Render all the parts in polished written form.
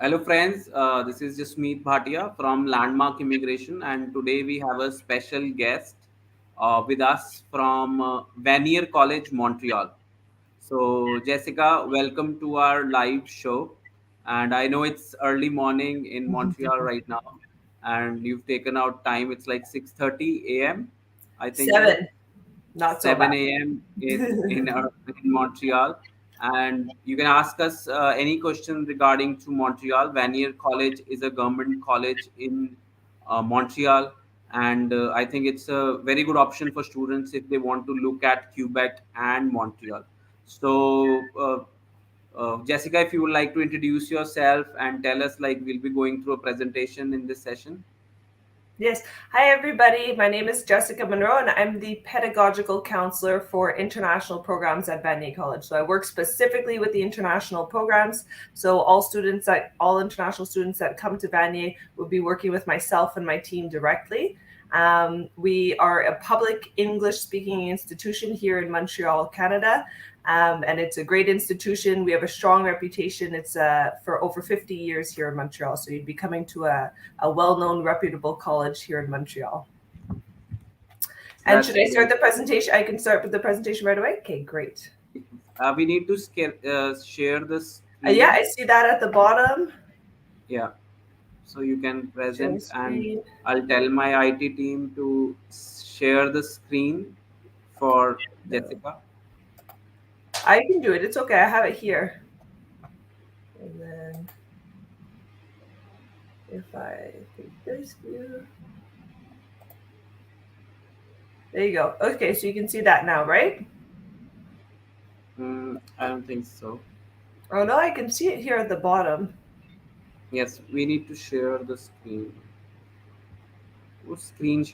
Hello, friends. This is Jasmeet Bhatia from Landmark Immigration, and today we have a special guest with us from Vanier College, Montreal. So, Jessica, welcome to our live show. And I know it's early morning in Montreal right now, and you've taken out time. It's like 6:30 a.m. I think it is. Seven, not so 7 bad. a.m. in Montreal. And you can ask us any question regarding to Montreal. Vanier College is a government college in Montreal, and I think it's a very good option for students if they want to look at Quebec and Montreal. So, Jessica, if you would like to introduce yourself and tell us, like, we'll be going through a presentation in this session. Yes. Hi, everybody. My name is Jessica Monroe, and I'm the pedagogical counselor for international programs at Vanier College. So I work specifically with the international programs. So all international students that come to Vanier will be working with myself and my team directly. We are a public English-speaking institution here in Montreal, Canada. And it's a great institution. We have a strong reputation. It's for over 50 years here in Montreal. So you'd be coming to a well-known, reputable college here in Montreal. And should That's I start great. the presentation? I can start with the presentation right away. Okay, great. We need to share the Yeah, screen. I see that at the bottom. Yeah, so you can Sharing present, and screen. I'll tell my IT team to share the screen for No, Jessica. I can do it. It's okay. I have it here. And then if I take this view, there you go. Okay, so you can see that now, right? I don't think so. Oh no, I can see it here at the bottom. Yes, we need to share the screen. Screen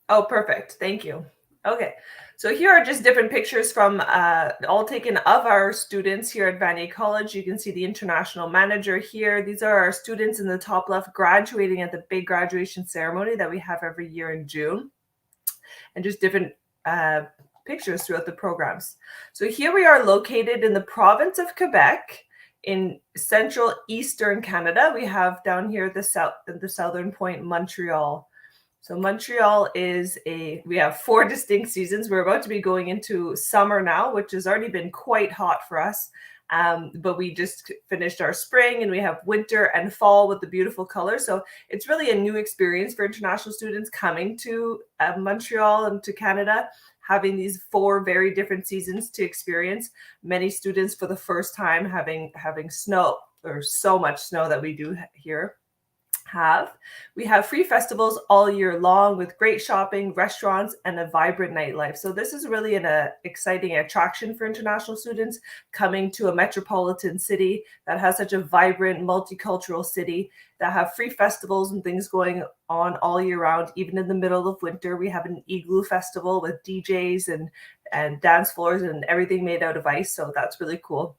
Oh, perfect. Thank you. Okay, so here are just different pictures from all taken of our students here at Vanier College. You can see the international manager here. These are our students in the top left graduating at the big graduation ceremony that we have every year in June, and just different uh, pictures throughout the programs. So here we are located in the province of Quebec in central eastern Canada. We have down here the southern point, Montreal. So Montreal we have four distinct seasons. We're about to be going into summer now, which has already been quite hot for us. But we just finished our spring and we have winter and fall with the beautiful colors. So it's really a new experience for international students coming to Montreal and to Canada, having these four very different seasons to experience. Many students for the first time having snow, or so much snow that we do here have. We have free festivals all year long with great shopping, restaurants, and a vibrant nightlife. So this is really an exciting attraction for international students coming to a metropolitan city that has such a vibrant, multicultural city that have free festivals and things going on all year round. Even in the middle of winter, we have an igloo festival with DJs and dance floors and everything made out of ice. So that's really cool.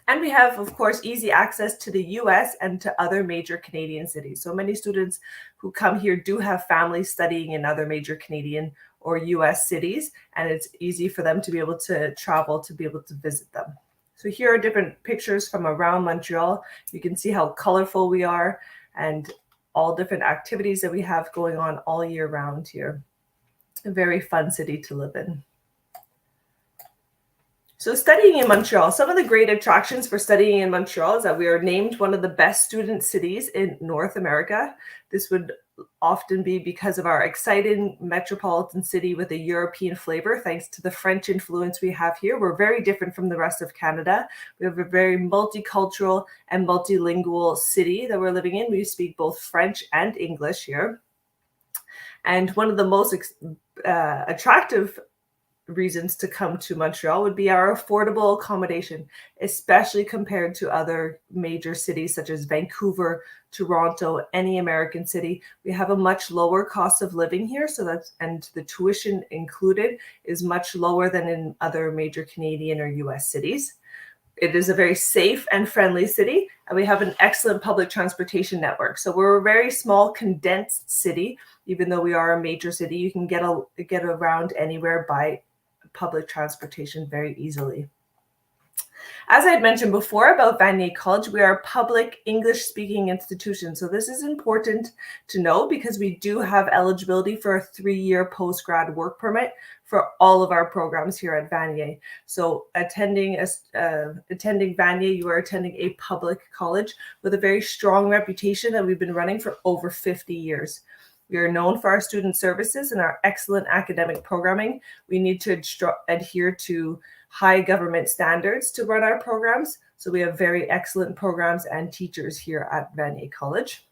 And we have, of course, easy access to the US and to other major Canadian cities. So many students who come here do have families studying in other major Canadian or US cities, and it's easy for them to be able to travel to be able to visit them. So here are different pictures from around Montreal. You can see how colorful we are and all different activities that we have going on all year round here. A very fun city to live in. So studying in Montreal, some of the great attractions for studying in Montreal is that we are named one of the best student cities in North America. This would often be because of our exciting metropolitan city with a European flavor, thanks to the French influence we have here. We're very different from the rest of Canada. We have a very multicultural and multilingual city that we're living in. We speak both French and English here. And one of the most attractive reasons to come to Montreal would be our affordable accommodation, especially compared to other major cities such as Vancouver, Toronto, any American city. We have a much lower cost of living here, and the tuition included is much lower than in other major Canadian or US cities. It is a very safe and friendly city, and we have an excellent public transportation network. So we're a very small, condensed city. Even though we are a major city, you can get around anywhere by public transportation very easily. As I had mentioned before about Vanier College, we are a public English-speaking institution. So this is important to know because we do have eligibility for a 3-year post-grad work permit for all of our programs here at Vanier. So attending Vanier, you are attending a public college with a very strong reputation that we've been running for over 50 years. We are known for our student services and our excellent academic programming. We need to adhere to high government standards to run our programs. So we have very excellent programs and teachers here at Vanier College.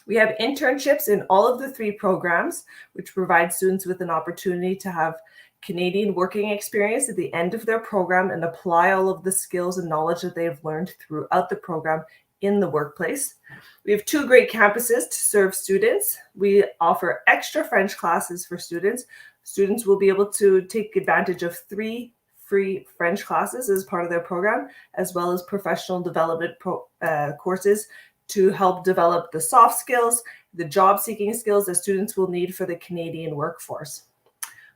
We have internships in all of the 3 programs, which provide students with an opportunity to have Canadian working experience at the end of their program and apply all of the skills and knowledge that they have learned throughout the program in the workplace. We have 2 great campuses to serve students. We offer extra French classes for students. Students will be able to take advantage of 3 free French classes as part of their program, as well as professional development courses to help develop the soft skills, the job-seeking skills that students will need for the Canadian workforce.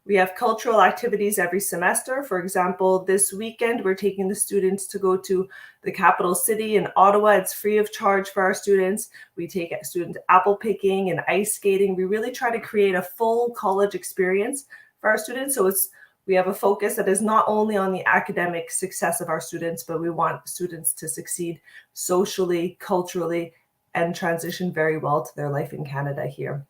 We have cultural activities every semester. For example, this weekend, we're taking the students to go to the capital city in Ottawa. It's free of charge for our students. We take students apple picking and ice skating. We really try to create a full college experience for our students. So we have a focus that is not only on the academic success of our students, but we want students to succeed socially, culturally, and transition very well to their life in Canada here.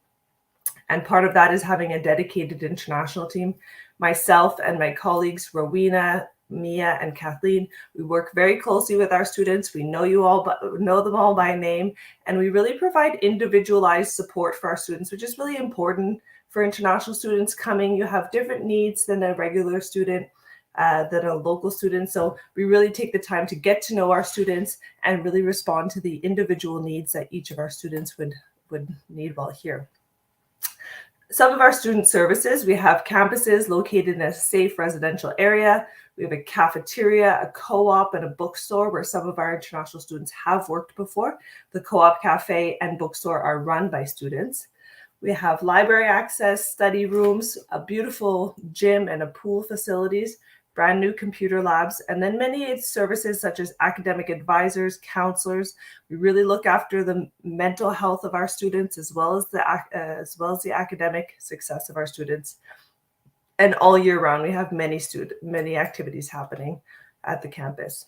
And part of that is having a dedicated international team. Myself and my colleagues, Rowena, Mia, and Kathleen, we work very closely with our students. We know them all by name, and we really provide individualized support for our students, which is really important for international students coming. You have different needs than a regular student, than a local student. So we really take the time to get to know our students and really respond to the individual needs that each of our students would need while here. Some of our student services, we have campuses located in a safe residential area. We have a cafeteria, a co-op, and a bookstore where some of our international students have worked before. The co-op cafe and bookstore are run by students. We have library access, study rooms, a beautiful gym and a pool facilities, brand new computer labs, and then many services such as academic advisors, counselors. We really look after the mental health of our students as well as the academic success of our students. And all year round, we have many activities happening at the campus.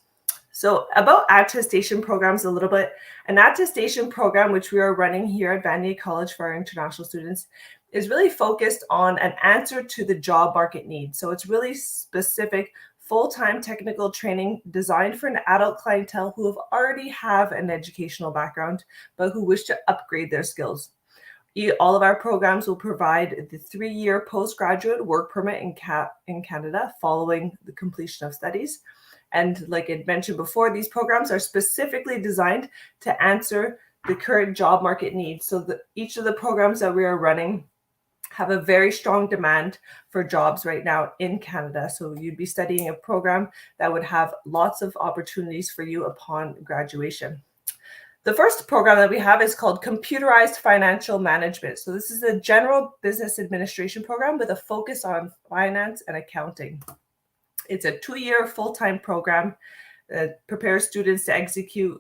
So about attestation programs a little bit. An attestation program, which we are running here at Vanier College for our international students, is really focused on an answer to the job market needs. So it's really specific full-time technical training designed for an adult clientele who already have an educational background, but who wish to upgrade their skills. All of our programs will provide the 3-year postgraduate work permit in Canada following the completion of studies. And like I mentioned before, these programs are specifically designed to answer the current job market needs. So each of the programs that we are running have a very strong demand for jobs right now in Canada. So you'd be studying a program that would have lots of opportunities for you upon graduation. The first program that we have is called Computerized Financial Management. So this is a general business administration program with a focus on finance and accounting. It's a 2-year full-time program that prepares students to execute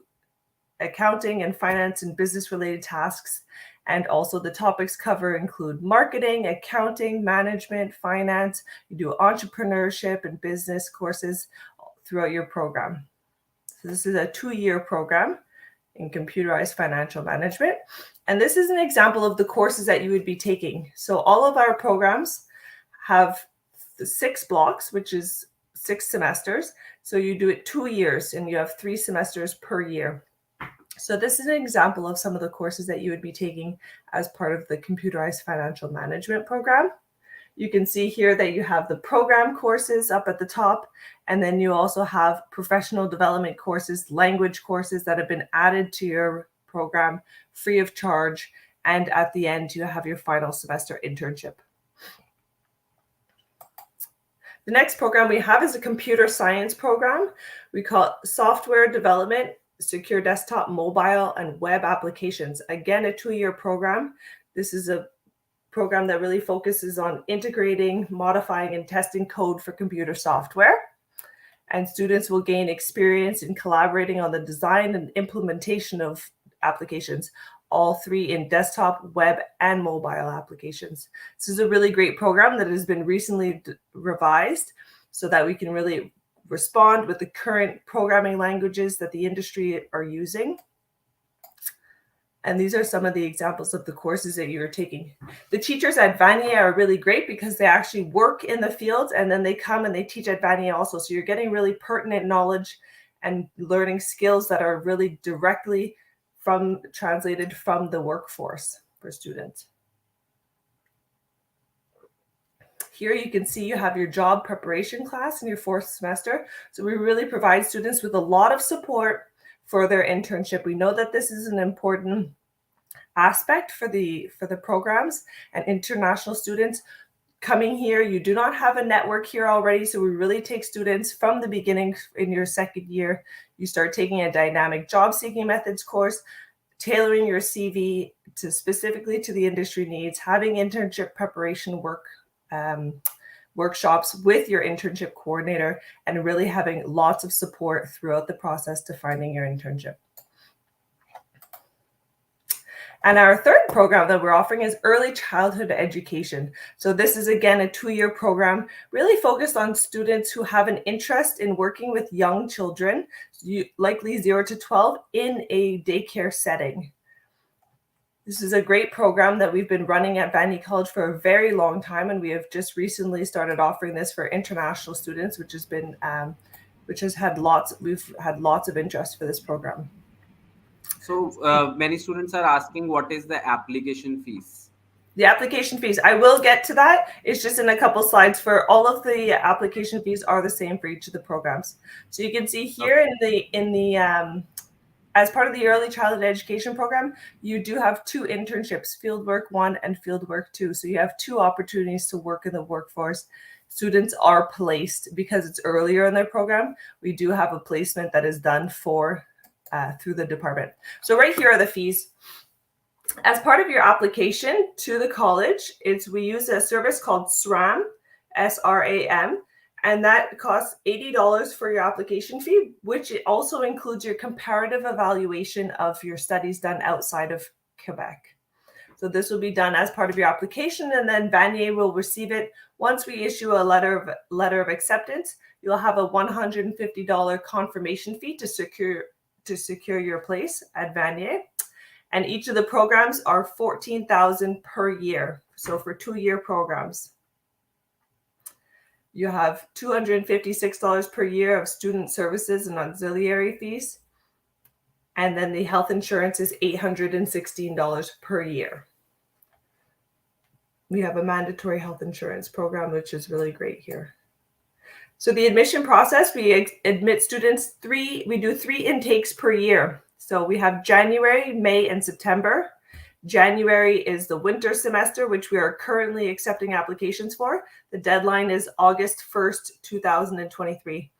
accounting and finance and business-related tasks. And also the topics include marketing, accounting, management, finance. You do entrepreneurship and business courses throughout your program. So this is a 2-year program in computerized financial management. And this is an example of the courses that you would be taking. So all of our programs have the 6 blocks, which is 6 semesters. So you do it 2 years and you have 3 semesters per year. So this is an example of some of the courses that you would be taking as part of the computerized financial management program. You can see here that you have the program courses up at the top, and then you also have professional development courses, language courses that have been added to your program free of charge. And at the end, you have your final semester internship. The next program we have is a computer science program. We call it Software Development, Secure Desktop, Mobile, and Web Applications. Again, a 2-year program. This is a program that really focuses on integrating, modifying, and testing code for computer software. And students will gain experience in collaborating on the design and implementation of applications, all three in desktop, web, and mobile applications. This is a really great program that has been recently revised so that we can really respond with the current programming languages that the industry are using. And these are some of the examples of the courses that you're taking. The teachers at Vanier are really great because they actually work in the fields and then they come and they teach at Vanier also. So you're getting really pertinent knowledge and learning skills that are really directly translated from the workforce for students. Here you can see you have your job preparation class in your 4th semester. So we really provide students with a lot of support for their internship. We know that this is an important aspect for the programs and international students coming here. You do not have a network here already, so we really take students from the beginning. In your 2nd year, you start taking a dynamic job seeking methods course, tailoring your CV to specifically to the industry needs, having internship preparation workshops with your internship coordinator, and really having lots of support throughout the process to finding your internship. And our 3rd program that we're offering is early childhood education. So this is, again, a 2-year program really focused on students who have an interest in working with young children, likely 0 to 12, in a daycare setting. This is a great program that we've been running at Vanier College for a very long time, and we have just recently started offering this for international students, which has had we've had lots of interest for this program. So many students are asking, what is the application fees? The application fees, I will get to that. It's just in a couple slides. For all of the application fees are the same for each of the programs. So you can see here in the as part of the early childhood education program, you do have 2 internships, Fieldwork 1 and Fieldwork 2. So you have 2 opportunities to work in the workforce. Students are placed because it's earlier in their program. We do have a placement that is done through the department. So right here are the fees. As part of your application to the college, we use a service called SRAM, SRAM, and that costs $80 for your application fee, which also includes your comparative evaluation of your studies done outside of Quebec. So this will be done as part of your application, and then Vanier will receive it. Once we issue a letter of acceptance, you'll have a $150 confirmation fee to secure your place at Vanier. And each of the programs are $14,000 per year. So for 2-year programs, you have $256 per year of student services and auxiliary fees. And then the health insurance is $816 per year. We have a mandatory health insurance program, which is really great here. So the admission process, we admit students we do 3 intakes per year. So we have January, May, and September. January is the winter semester, which we are currently accepting applications for. The deadline is August 1st, 2023.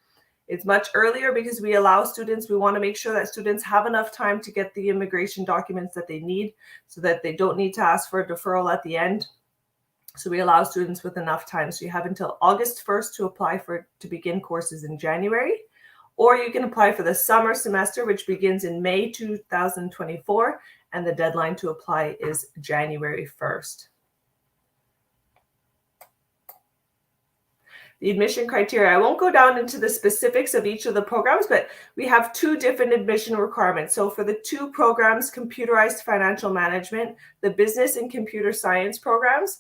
It's much earlier because we want to make sure that students have enough time to get the immigration documents that they need so that they don't need to ask for a deferral at the end. So we allow students with enough time. So you have until August 1st to apply to begin courses in January. Or you can apply for the summer semester, which begins in May 2024, and the deadline to apply is January 1st. The admission criteria, I won't go down into the specifics of each of the programs, but we have 2 different admission requirements. So for the 2 programs, computerized financial management, the business and computer science programs,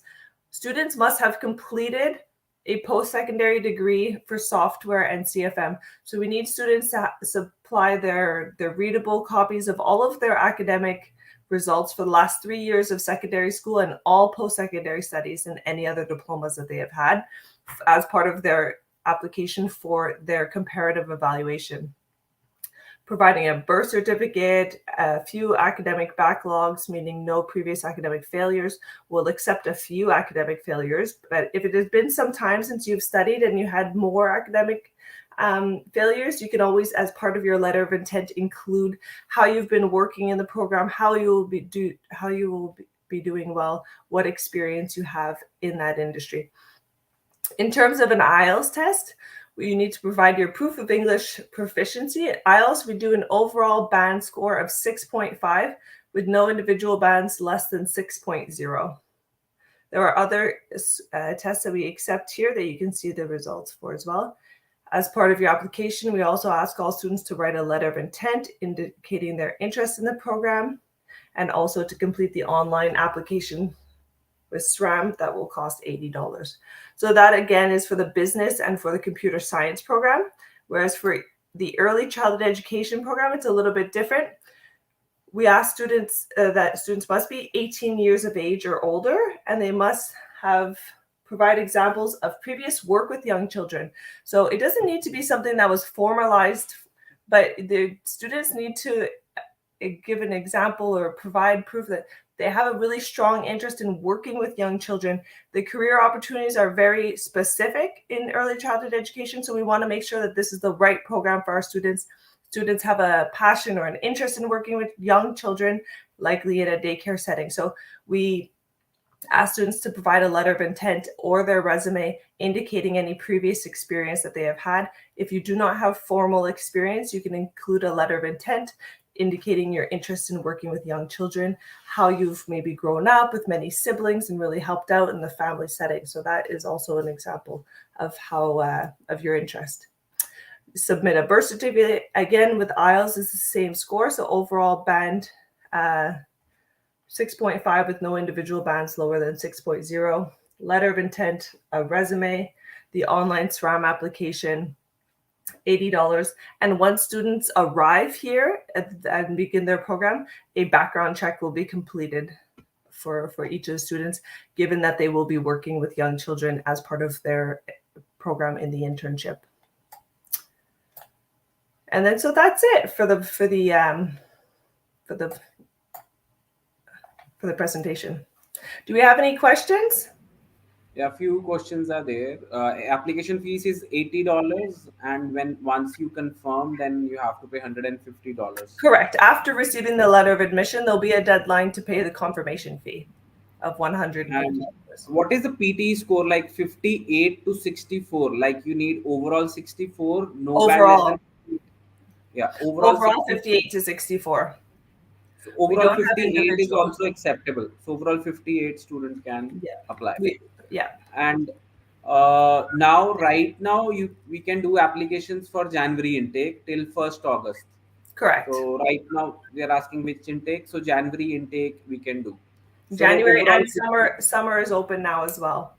students must have completed a post-secondary degree for software and CFM. So we need students to supply their readable copies of all of their academic results for the last 3 years of secondary school and all post-secondary studies and any other diplomas that they have had as part of their application for their comparative evaluation. Providing a birth certificate, a few academic backlogs, meaning no previous academic failures. We'll accept a few academic failures, but if it has been some time since you've studied and you had more academic failures, you can always, as part of your letter of intent, include how you've been working in the program, how you will be be doing well, what experience you have in that industry. In terms of an IELTS test, you need to provide your proof of English proficiency. At IELTS, we do an overall band score of 6.5 with no individual bands less than 6.0. There are other tests that we accept here that you can see the results for as well. As part of your application, we also ask all students to write a letter of intent indicating their interest in the program, and also to complete the online application with SRAM that will cost $80. So that again is for the business and for the computer science program, whereas for the early childhood education program, it's a little bit different. We ask students that students must be 18 years of age or older, and they must have provide examples of previous work with young children. So it doesn't need to be something that was formalized, but the students need to give an example or provide proof that they have a really strong interest in working with young children. The career opportunities are very specific in early childhood education, so we want to make sure that this is the right program for our students. Students have a passion or an interest in working with young children, likely in a daycare setting. So we ask students to provide a letter of intent or their resume indicating any previous experience that they have had. If you do not have formal experience, you can include a letter of intent indicating your interest in working with young children, how you've maybe grown up with many siblings and really helped out in the family setting. So that is also an example of how of your interest. Submit a birth certificate. Again, with IELTS is the same score, so overall band 6.5 with no individual bands lower than 6.0. Letter of intent, a resume, the online SRAM application, $80. And once students arrive here and begin their program, a background check will be completed for each of the students, given that they will be working with young children as part of their program in the internship. And then so that's it for the presentation. Do we have any questions? Yeah, few questions are there. Application fees is $80, and once you confirm, then you have to pay $150. Correct. After receiving the letter of admission, there'll be a deadline to pay the confirmation fee of $150. And what is the PT score, like 58 to 64? Like you need overall 64, no band less Overall, than, yeah, overall overall 64. 58 to 64. So We overall don't have 58 is individual. also acceptable. So overall 58 students can Yeah. apply. Yeah. And now right now we can do applications for January intake till 1st August. Correct. So right now we are asking which intake. So January intake we can do. So January overall, and summer is open now as well.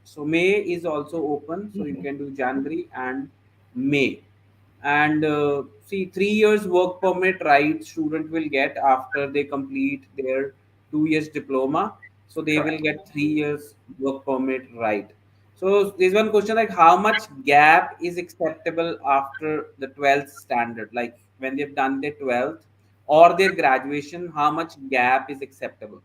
so May is also open. So you Mhm. can do January and May. And see, 3 years work permit right student will get after they complete their 2 years diploma. So they will Correct. get 3 years work permit right. So there's one question, like how much gap is acceptable after the 12th standard, like when they've done their 12th or their graduation, how much gap is acceptable?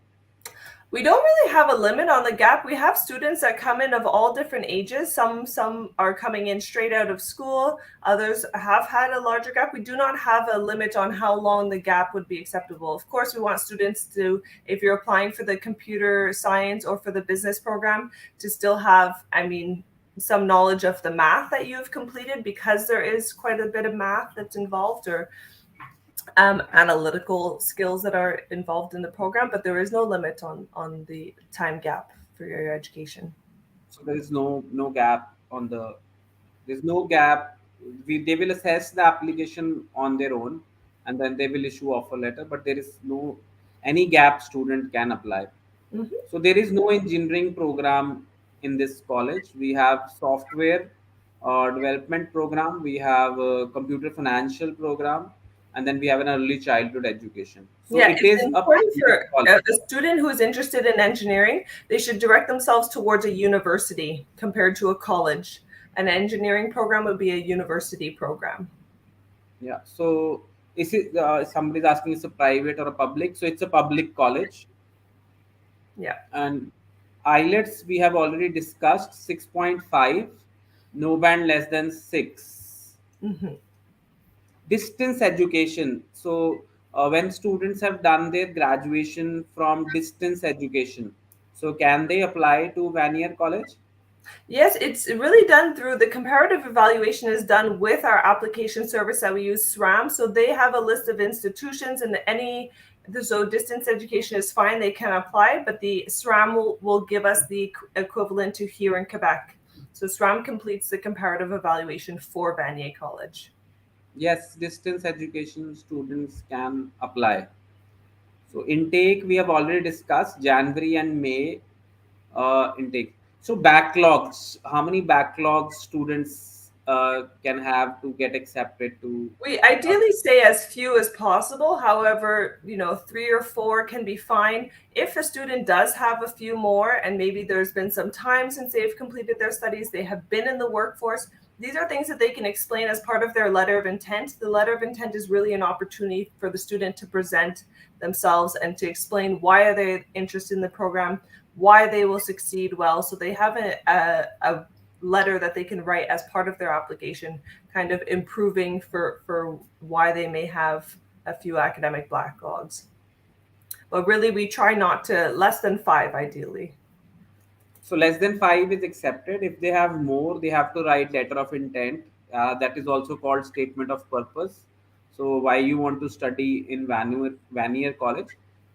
We don't really have a limit on the gap. We have students that come in of all different ages. Some are coming in straight out of school. Others have had a larger gap. We do not have a limit on how long the gap would be acceptable. Of course, we want students to, if you're applying for the computer science or for the business program, to still have, some knowledge of the math that you've completed, because there is quite a bit of math that's involved, or analytical skills that are involved in the program, but there is no limit on the time gap for your education. So there is no gap on the, there's no gap. They will assess the application on their own, and then they will issue offer letter, but there is no any gap student can apply. Mhm. So there is no engineering program in this college. We have software development program, we have a computer financial program, and then we have an early childhood education. So Yeah, it it's is a important private for college. a student who is interested in engineering. They should direct themselves towards a university compared to a college. An engineering program would be a university program. Yeah. So is it somebody's asking, it's a private or a public? So it's a public college. Yeah. And IELTS we have already discussed, 6.5, no band less than 6. Hmm. Distance education. So When students have done their graduation from distance education, so can they apply to Vanier College? Yes, it's really done through the comparative evaluation is done with our application service that we use, SRAM. So they have a list of institutions, and so distance education is fine, they can apply, but the SRAM will give us the equivalent to here in Quebec. So SRAM completes the comparative evaluation for Vanier College. Yes, distance education students can apply. So intake we have already discussed, January and May intake. So backlogs, how many backlogs students can have to get accepted to? We Uh, ideally say as few as possible. However, 3 or 4 can be fine. If a student does have a few more, and maybe there's been some time since they've completed their studies, they have been in the workforce, these are things that they can explain as part of their letter of intent. The letter of intent is really an opportunity for the student to present themselves and to explain why are they interested in the program, why they will succeed well. So they have a letter that they can write as part of their application, kind of improving for why they may have a few academic backlogs. But really, we try not to less than 5, ideally. So less than five is accepted. If they have more, they have to write letter of intent. That is also called statement of purpose. So why you want to study in Vanier College,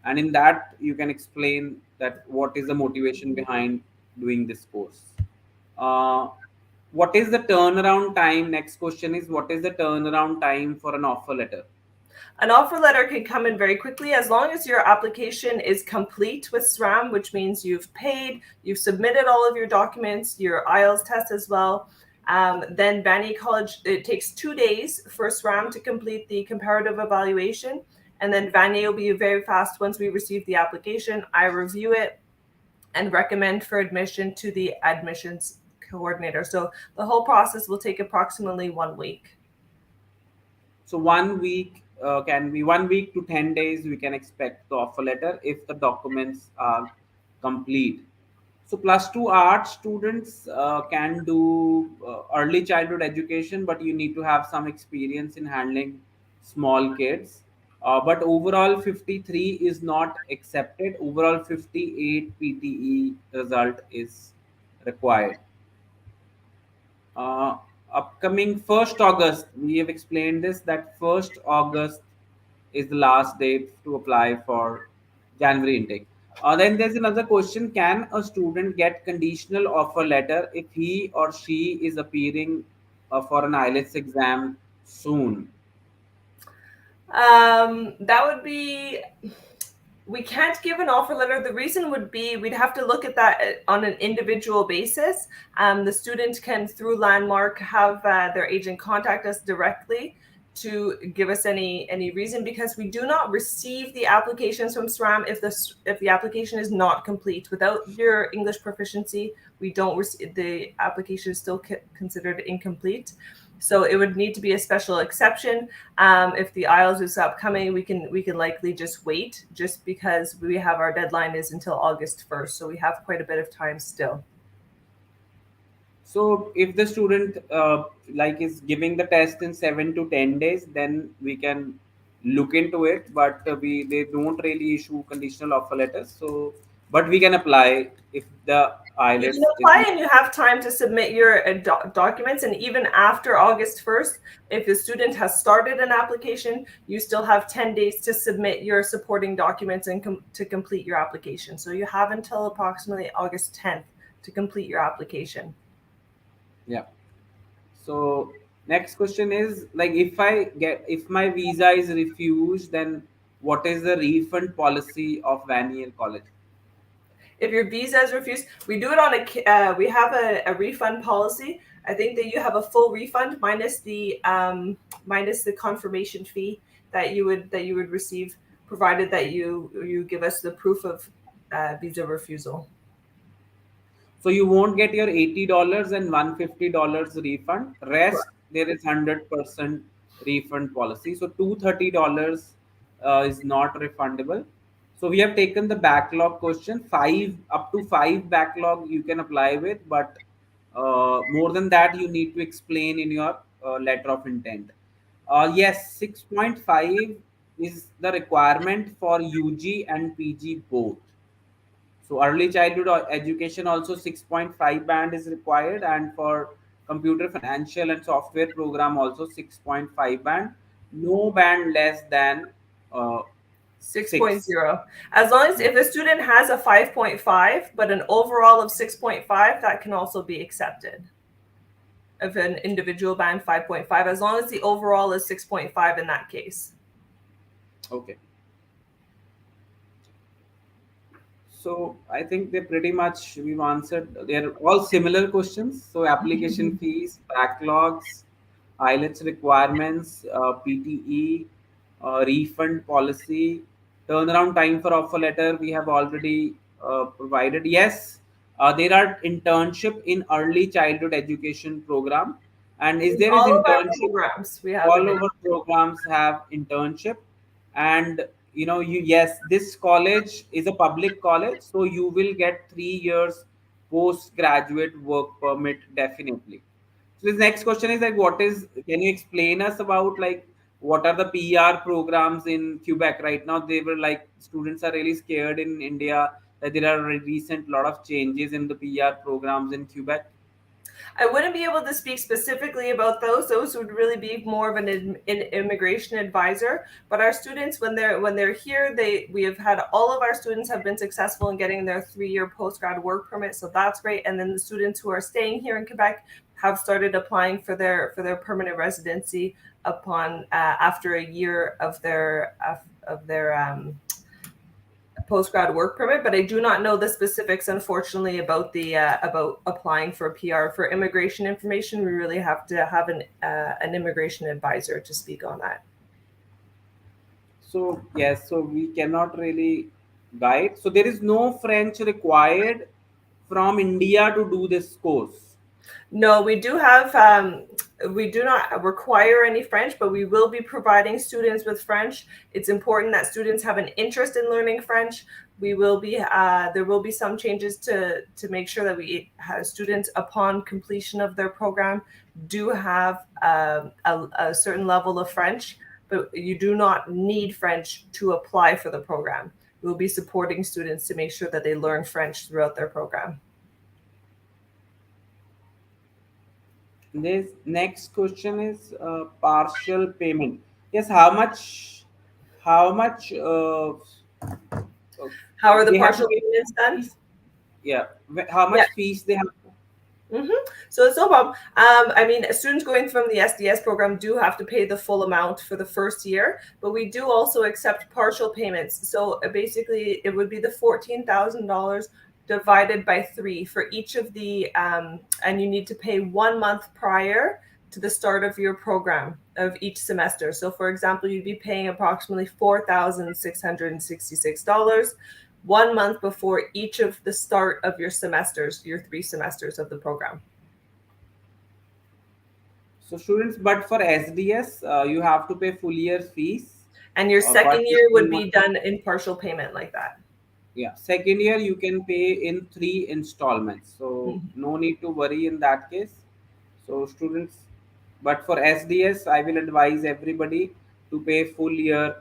and in that you can explain that what is the motivation behind doing this course. Uh, what is the turnaround time? Next question is, what is the turnaround time for an offer letter? An offer letter can come in very quickly as long as your application is complete with SRAM, which means you've paid, you've submitted all of your documents, your IELTS test as well. Then Vanier College, it takes 2 days for SRAM to complete the comparative evaluation. And then Vanier will be very fast once we receive the application. I review it and recommend for admission to the admissions coordinator. So the whole process will take approximately 1 week. So 1 week can be 1 week to 10 days. We can expect the offer letter if the documents are complete. So plus two art students can do early childhood education, but you need to have some experience in handling small kids. But overall 53 is not accepted. Overall 58 PTE result is required. uh, Upcoming 1st August, we have explained this, that 1st August is the last date to apply for January intake. Then there's another question: can a student get conditional offer letter if he or she is appearing for an IELTS exam soon? That would be, we can't give an offer letter. The reason would be we'd have to look at that on an individual basis. The student can, through Landmark, have their agent contact us directly to give us any reason, because we do not receive the applications from SRAM if the application is not complete. Without your English proficiency, we don't receive the application is still considered incomplete. So it would need to be a special exception. If the IELTS is upcoming, we can likely just wait, just because we have our deadline is until August 1st, so we have quite a bit of time still. So if the student like is giving the test in 7 to 10 days, then we can look into it. But we they don't really issue conditional offer letters. So, but we can apply if the You can IELTS is apply and you have time to submit your documents, and even after August 1st, if the student has started an application, you still have 10 days to submit your supporting documents and to complete your application. So you have until approximately August 10th to complete your application. yeah. So next question is, like, if my visa is refused, then what is the refund policy of Vanier College? If your visa is refused, we do it on we have a refund policy. I think that you have a full refund minus the confirmation fee that you would receive, provided that you give us the proof of visa refusal. So you won't get your $80 and $150 refund. Rest Correct. there is 100% refund policy. So $230 is not refundable. So we have taken the backlog question. Five up to five backlog you can apply with, but more than that you need to explain in your letter of intent. Yes, 6.5. is the requirement for UG and PG both. So early childhood education also 6.5 band is required, and for computer financial and software program also 6.5 band, no band less than uh, 6. 6.0. As long as if a student has a 5.5, but an overall of 6.5, that can also be accepted. If an individual band 5.5, as long as the overall is 6.5 in that case. Okay. So I think they pretty much we've answered. They're all similar questions. So application fees, backlogs, IELTS requirements, PTE, refund policy, turnaround time for offer letter. We have already provided. Yes, there are internship in early childhood education program, and is In there is all of our internship. programs, we have All an our programs have internship, and you, yes, this college is a public college, so you will get 3 years postgraduate work permit definitely. So this next question is like, what is, can you explain us about like what are the PR programs in Quebec right now? They were like, students are really scared in India that there are recent lot of changes in the PR programs in Quebec. I wouldn't be able to speak specifically about those. Those would really be more of an immigration advisor. But our students, when they're here, we have had all of our students have been successful in getting their 3-year postgrad work permit. So that's great. And then the students who are staying here in Quebec have started applying for their permanent residency upon after a year of their postgrad work permit, but I do not know the specifics, unfortunately, about the about applying for a PR. For immigration information, we really have to have an immigration advisor to speak on that. So yes, so we cannot really guide. So there is no French required from India to do this course. No, we do have. We do not require any French, but we will be providing students with French. It's important that students have an interest in learning French. We will be. There will be some changes to make sure that we have students upon completion of their program do have a certain level of French, but you do not need French to apply for the program. We'll be supporting students to make sure that they learn French throughout their program. This next question is partial payment. Yes, how much? How much? Uh, How are the they have to partial pay? payments done? Yeah, how Yeah. much fees they have? So it's no problem. I mean, students going from the SDS program do have to pay the full amount for the first year, but we do also accept partial payments. So basically, it would be the $14,000 divided by 3 for each of the, and you need to pay 1 month prior to the start of your program of each semester. So, for example, you'd be paying approximately $4,666 1 month before each of the start of your semesters, your 3 semesters of the program. So students, but for SDS, you have to pay full year fees. And your But second if year you would want, be done in partial payment like that. yeah, second year you can pay in 3 installments. So Mhm. no need to worry in that case. So students, but for SDS, I will advise everybody to pay full year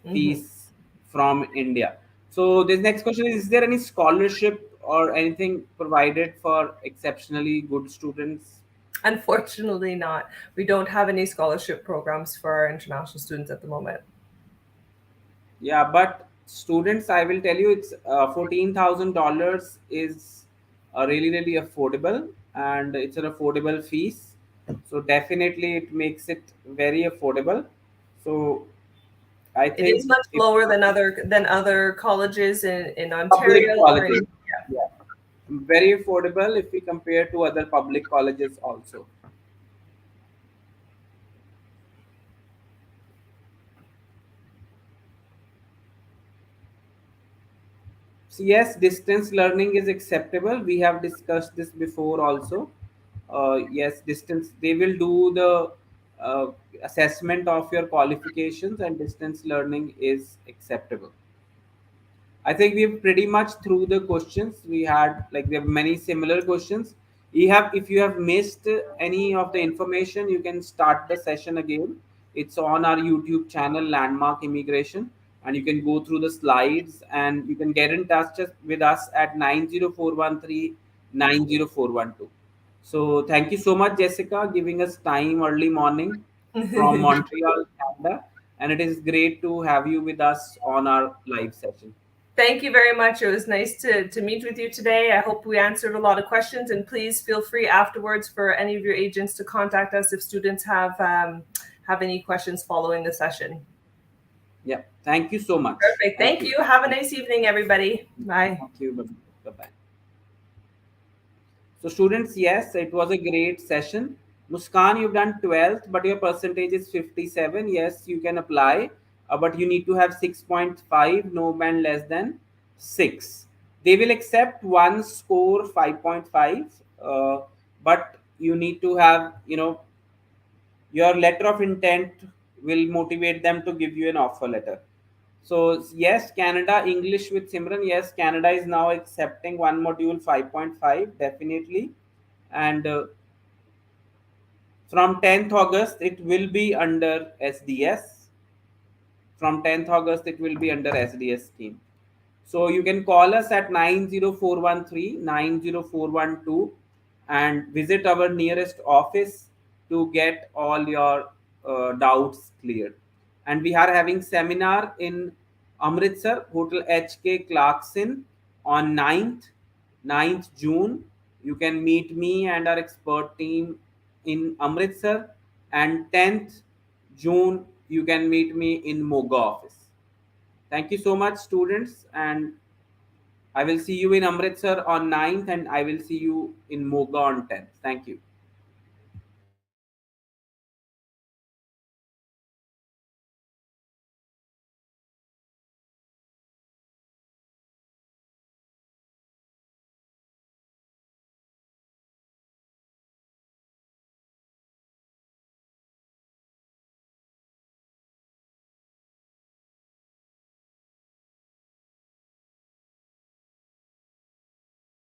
Mhm. fees from India. So this next question is there any scholarship or anything provided for exceptionally good students? Unfortunately, not. We don't have any scholarship programs for our international students at the moment. Yeah, but students, I will tell you, it's $14,000 is really really affordable, and it's an affordable fees. So definitely, it makes it very affordable. So I It is think much if lower than other colleges in public Ontario or colleges, in. yeah, very affordable if we compare to other public colleges also. So yes, distance learning is acceptable. We have discussed this before also. Yes, distance, they will do the uh, assessment of your qualifications, and distance learning is acceptable. I think we've pretty much through the questions we had. Like we have many similar questions. You have, if you have missed any of the information, you can start the session again. It's on our YouTube channel, Landmark Immigration, and you can go through the slides and you can get in touch with us at 90413 90412. So thank you so much, Jessica, giving us time early morning from Montreal, Canada, and it is great to have you with us on our live session. Thank you very much. It was nice to meet with you today. I hope we answered a lot of questions, and please feel free afterwards for any of your agents to contact us if students have any questions following the session. Yeah, thank you so much. Perfect. Thank Thank you. you. Have a nice evening, everybody. Bye. Thank you. Bye bye. So students, yes, it was a great session. Muskan, you've done 12th, but your percentage is 57. Yes, you can apply, but you need to have 6.5, no band less than 6. They will accept one score 5.5, but you need to have, your letter of intent will motivate them to give you an offer letter. So yes, Canada English with Simran. Yes, Canada is now accepting one module 5.5 definitely, and from 10th August it will be under SDS. From 10th August it will be under SDS scheme. So you can call us at 90413 90412 and visit our nearest office to get all your doubts cleared. And we are having seminar in Amritsar, Hotel HK Clarkson on 9th June. You can meet me and our expert team in Amritsar, and 10th June you can meet me in Moga office. Thank you so much, students, and I will see you in Amritsar on 9th, and I will see you in Moga on 10th. Thank you.